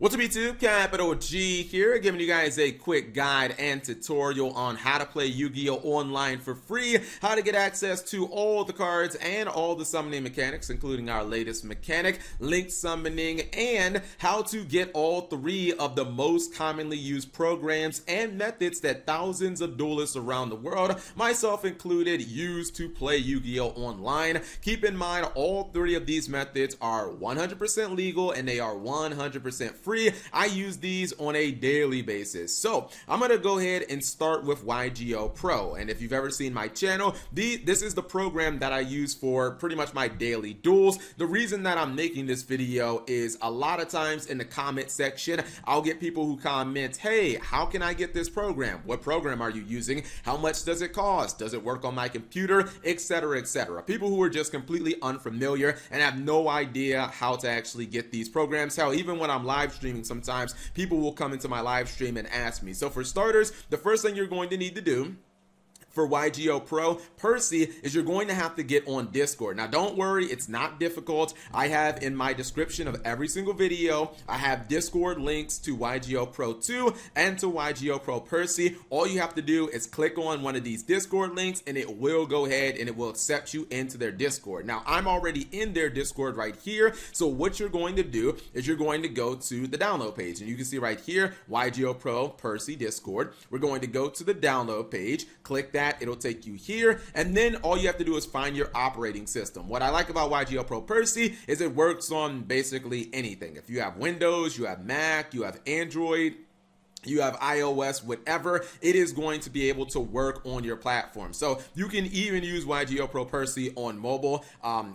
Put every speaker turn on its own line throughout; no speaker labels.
What's up YouTube, Capital G here, giving you guys a quick guide and tutorial on how to play Yu-Gi-Oh! Online for free, how to get access to all the cards and all the summoning mechanics, including our latest mechanic, link summoning, and how to get all three of the most commonly used programs and methods that thousands of duelists around the world, myself included, use to play Yu-Gi-Oh! Online. Keep in mind, all three of these methods are 100% legal and they are 100% free. I use these on a daily basis. So I'm gonna go ahead and start with YGO Pro, and if you've ever seen my channel, this is the program that I use for pretty much my daily duels. The reason that I'm making this video is a lot of times in the comment section I'll get people who comment, hey, how can I get this program? What program are you using? How much does it cost? Does it work on my computer? Etc, etc. People who are just completely unfamiliar and have no idea how to actually get these programs. Hell, even when I'm live streaming, sometimes people will come into my live stream and ask me. So for starters, the first thing you're going to need to do for YGO Pro, Percy, is you're going to have to get on Discord. Now don't worry, it's not difficult. I have in my description of every single video, I have Discord links to YGO Pro 2 and to YGO Pro Percy. All you have to do is click on one of these Discord links and it will go ahead and it will accept you into their Discord. Now I'm already in their Discord right here, so what you're going to do is you're going to go to the download page, and you can see right here, YGO Pro Percy Discord. We're going to go to the download page, click that, it'll take you here, and then all you have to do is find your operating system. What I like about YGO Pro Percy is it works on basically anything. If you have Windows, you have Mac, you have Android, you have iOS, whatever, it is going to be able to work on your platform. So you can even use YGO Pro Percy on mobile.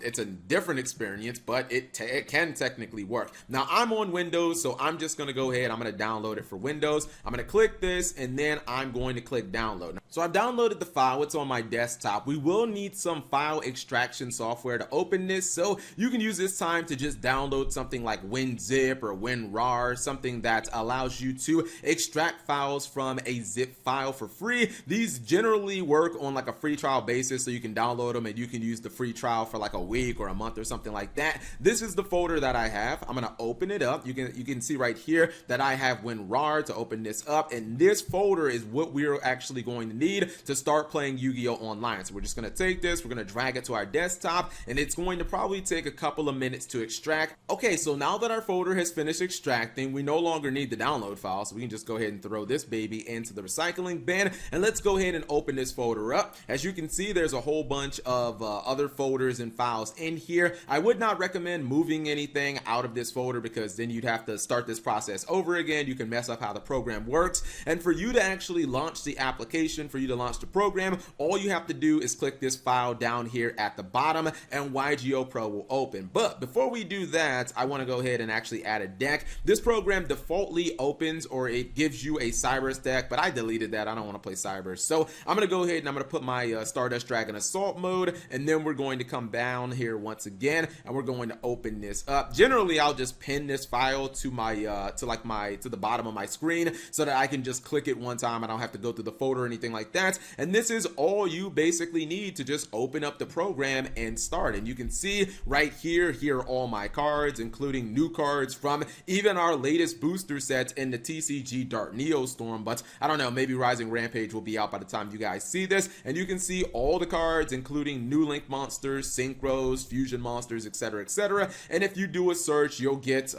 It's a different experience, but it can technically work. Now I'm on Windows, so I'm just gonna go ahead, I'm gonna download it for Windows. I'm gonna click this and then I'm going to click download. So I've downloaded the file, it's on my desktop. We will need some file extraction software to open this, so you can use this time to just download something like WinZip or WinRAR, something that allows you to extract files from a zip file for free. These generally work on like a free trial basis, so you can download them and you can use the free trial for like a week or a month or something like that. This is the folder that I have. I'm gonna open it up. You can see right here that I have WinRAR to open this up, and this folder is what we're actually going to need to start playing Yu-Gi-Oh! Online. So we're just gonna take this, we're gonna drag it to our desktop, and it's going to probably take a couple of minutes to extract. Okay, so now that our folder has finished extracting, we no longer need the download file, so we can just go ahead and throw this baby into the recycling bin, and let's go ahead and open this folder up. As you can see, there's a whole bunch of other folders and files in here. I would not recommend moving anything out of this folder because then you'd have to start this process over again. You can mess up how the program works, and for you to actually launch the application, for you to launch the program, all you have to do is click this file down here at the bottom and YGO Pro will open. But before we do that, I want to go ahead and actually add a deck. This program defaultly opens, or it gives you a Cybers deck, but I deleted that. I don't want to play Cybers. So I'm going to go ahead and I'm going to put my Stardust Dragon Assault mode, and then we're going to come down here once again and we're going to open this up. Generally, I'll just pin this file to my to the bottom of my screen so that I can just click it one time. I don't have to go through the folder or anything like that. And this is all you basically need to just open up the program and start. And you can see right here are all my cards, including new cards from even our latest booster sets in the TCG Dark Neo Storm, but I don't know, maybe Rising Rampage will be out by the time you guys see this. And you can see all the cards, including new Link monsters, synchros, fusion monsters, etc, etc. And if you do a search, you'll get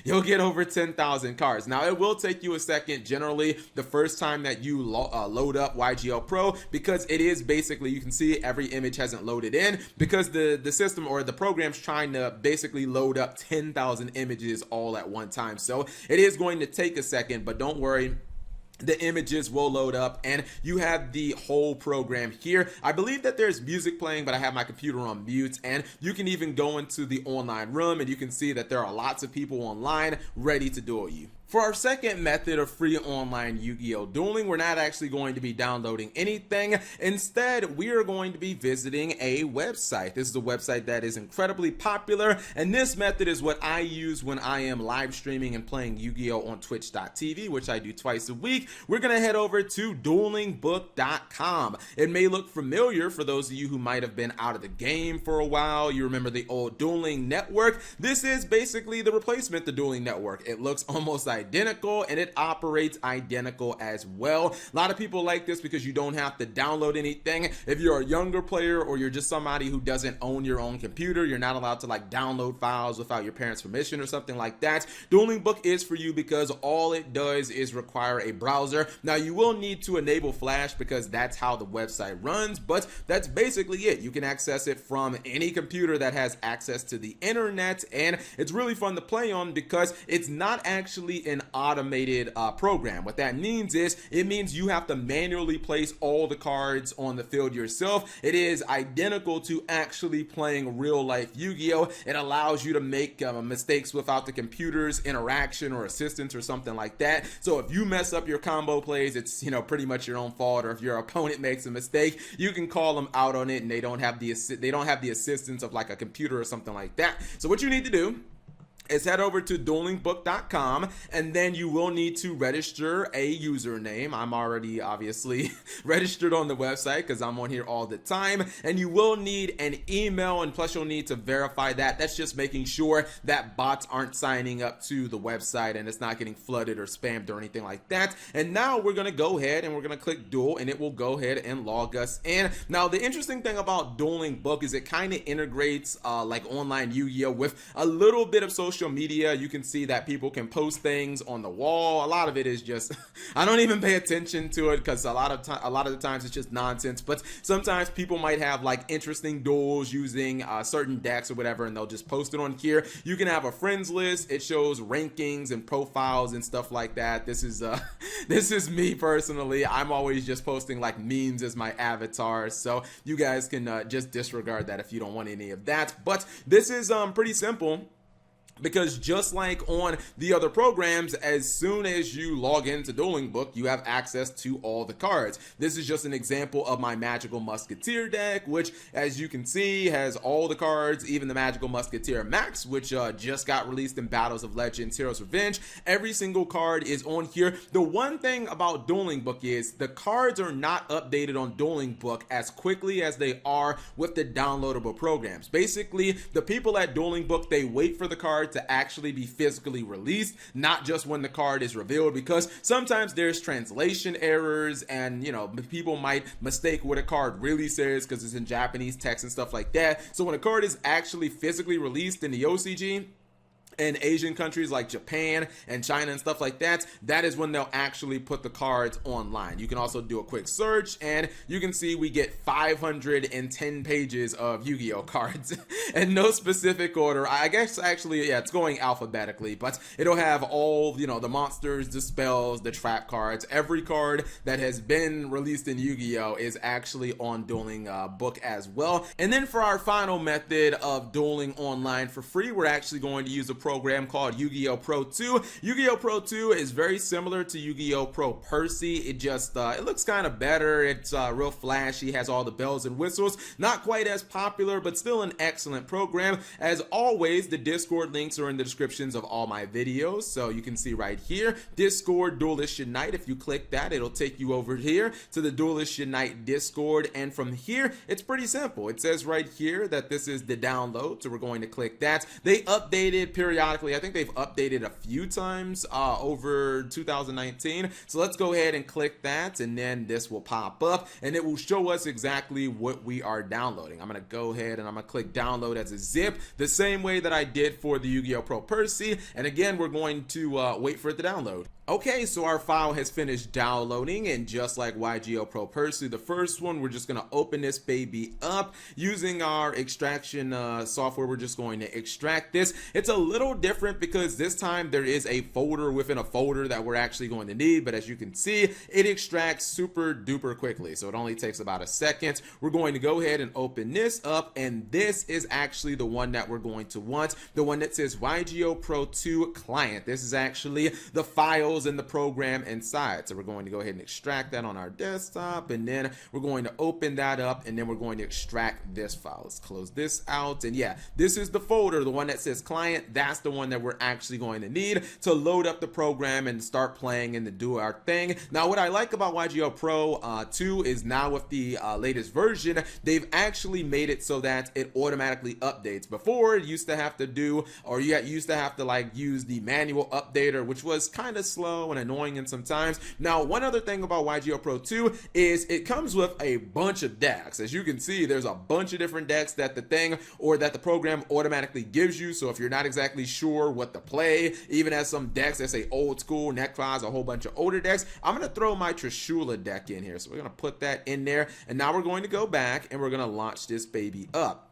over 10,000 cards. Now it will take you a second generally the first time that you load up YGO Pro, because it is basically, you can see every image hasn't loaded in because the system or the program's trying to basically load up 10,000 images all at one time. So it is going to take a second, but don't worry, the images will load up and you have the whole program here. I believe that there's music playing, but I have my computer on mute, and you can even go into the online room and you can see that there are lots of people online ready to duel you. For our second method of free online Yu-Gi-Oh! Dueling, we're not actually going to be downloading anything. Instead, we are going to be visiting a website. This is a website that is incredibly popular, and this method is what I use when I am live streaming and playing Yu-Gi-Oh! On Twitch.tv, which I do twice a week. We're going to head over to duelingbook.com. It may look familiar for those of you who might have been out of the game for a while. You remember the old Dueling Network. This is basically the replacement to Dueling Network. It looks almost identical and it operates identical as well. A lot of people like this because you don't have to download anything. If you're a younger player or you're just somebody who doesn't own your own computer, you're not allowed to like download files without your parents' permission or something like that. Dueling Book is for you because all it does is require a browser. Now you will need to enable Flash because that's how the website runs, but that's basically it. You can access it from any computer that has access to the internet, and it's really fun to play on because it's not actually an automated program. What that means is it means you have to manually place all the cards on the field yourself. It is identical to actually playing real life Yu-Gi-Oh! It allows you to make mistakes without the computer's interaction or assistance or something like that. So if you mess up your combo plays, it's pretty much your own fault, or if your opponent makes a mistake, you can call them out on it and they don't have the assistance of like a computer or something like that. So what you need to do is head over to duelingbook.com, and then you will need to register a username. I'm already obviously registered on the website because I'm on here all the time, and you will need an email, and plus you'll need to verify that. That's just making sure that bots aren't signing up to the website and it's not getting flooded or spammed or anything like that. And now we're gonna go ahead and we're gonna click Duel, and it will go ahead and log us in. Now the interesting thing about Dueling Book is it kind of integrates like online Yu-Gi-Oh! With a little bit of social media. You can see that people can post things on the wall. A lot of it is just I don't even pay attention to it because a lot of the times it's just nonsense, but sometimes people might have like interesting duels using certain decks or whatever, and they'll just post it on here. You can have a friends list. It shows rankings and profiles and stuff like that. This is me personally. I'm always just posting like memes as my avatar, so you guys can just disregard that if you don't want any of that. But this is pretty simple, because just like on the other programs, as soon as you log into Dueling Book, you have access to all the cards. This is just an example of my Magical Musketeer deck, which, as you can see, has all the cards, even the Magical Musketeer Max, which just got released in Battles of Legends Heroes Revenge. Every single card is on here. The one thing about Dueling Book is the cards are not updated on Dueling Book as quickly as they are with the downloadable programs. Basically, the people at Dueling Book, they wait for the card to actually be physically released, not just when the card is revealed, because sometimes there's translation errors and people might mistake what a card really says because it's in Japanese text and stuff like that. So when a card is actually physically released in the OCG in Asian countries like Japan and China and stuff like that, that is when they'll actually put the cards online. You can also do a quick search and you can see we get 510 pages of Yu-Gi-Oh cards in no specific order. I guess actually, yeah, it's going alphabetically, but it'll have all, the monsters, the spells, the trap cards. Every card that has been released in Yu-Gi-Oh is actually on Dueling Book as well. And then for our final method of dueling online for free, we're actually going to use a program called Yu-Gi-Oh Pro 2. Yu-Gi-Oh Pro 2 is very similar to Yu-Gi-Oh Pro Percy. It just it looks kind of better. It's real flashy, has all the bells and whistles. Not quite as popular, but still an excellent program. As always, the Discord links are in the descriptions of all my videos, so you can see right here, Discord Duelist Unite. If you click that, it'll take you over here to the Duelist Unite Discord, and from here, it's pretty simple. It says right here that this is the download, so we're going to click that. They updated periodically. I think they've updated a few times over 2019. So let's go ahead and click that, and then this will pop up and it will show us exactly what we are downloading. I'm gonna go ahead and I'm gonna click download as a zip, the same way that I did for the Yu-Gi-Oh Pro Percy. And again, we're going to wait for it to download. Okay, so our file has finished downloading, and just like YGO Pro Percy, the first one, we're just going to open this baby up using our extraction software. We're just going to extract this. It's a little little different because this time there is a folder within a folder that we're actually going to need, but as you can see, it extracts super duper quickly, so it only takes about a second. We're going to go ahead and open this up, and this is actually the one that we're going to want, the one that says YGO Pro 2 client. This is actually the files in the program inside, so we're going to go ahead and extract that on our desktop, and then we're going to open that up, and then we're going to extract this file. Let's close this out, and yeah, this is the folder, the one that says client. That's the one that we're actually going to need to load up the program and start playing and to do our thing. Now, what I like about YGO Pro 2 is now with the latest version, they've actually made it so that it automatically updates. Before, it used to have to do, or you used to have to like use the manual updater, which was kind of slow and annoying in sometimes. Now, one other thing about YGO Pro 2 is it comes with a bunch of decks. As you can see, there's a bunch of different decks that the thing or that the program automatically gives you. So if you're not exactly sure what to play, even as some decks that say old school, Necroz, a whole bunch of older decks, I'm going to throw my Trishula deck in here. So we're going to put that in there, and now we're going to go back and we're going to launch this baby up.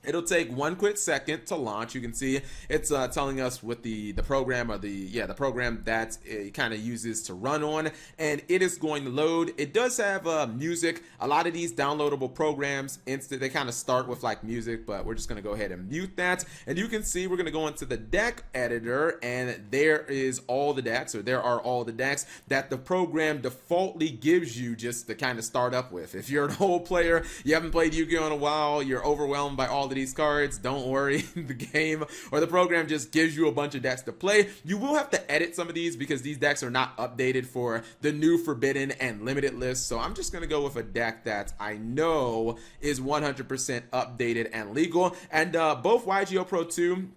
It'll take one quick second to launch. You can see it's telling us what the program or the program that it kind of uses to run on, and it is going to load. It does have music. A lot of these downloadable programs, they kind of start with like music, but we're just going to go ahead and mute that. And you can see we're going to go into the deck editor, and there is all the decks, or there are all the decks that the program defaultly gives you just to kind of start up with. If you're an old player, you haven't played Yu-Gi-Oh in a while, you're overwhelmed by all of these cards, don't worry. The game or the program just gives you a bunch of decks to play. You will have to edit some of these because these decks are not updated for the new Forbidden and Limited list. So I'm just going to go with a deck that I know is 100% updated and legal. And both YGO Pro 2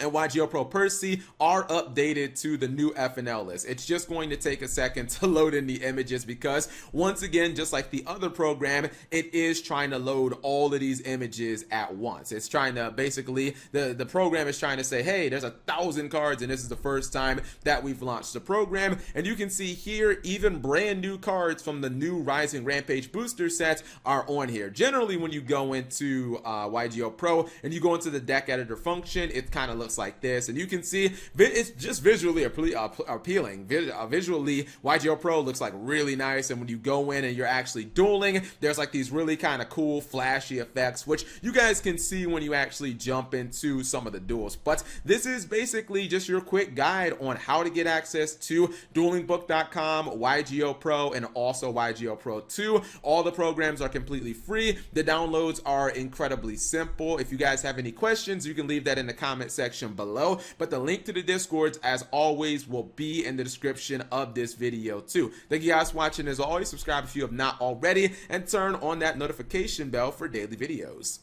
and YGO Pro Percy are updated to the new FNL list. It's just going to take a second to load in the images because, once again, just like the other program, it is trying to load all of these images at once. It's trying to basically, the program is trying to say, hey, there's 1,000 cards and this is the first time that we've launched the program. And you can see here, even brand new cards from the new Rising Rampage booster sets are on here. Generally, when you go into YGO Pro and you go into the deck editor function, it kind of looks like this, and you can see it's just visually appealing. Visually, YGO Pro looks like really nice, and when you go in and you're actually dueling, there's like these really kind of cool flashy effects, which you guys can see when you actually jump into some of the duels. But this is basically just your quick guide on how to get access to duelingbook.com, YGO Pro, and also YGO Pro 2. All the programs are completely free. The downloads are incredibly simple. If you guys have any questions, you can leave that in the comment section below, but the link to the Discords, as always, will be in the description of this video too. Thank you guys for watching. As always, subscribe if you have not already, and turn on that notification bell for daily videos.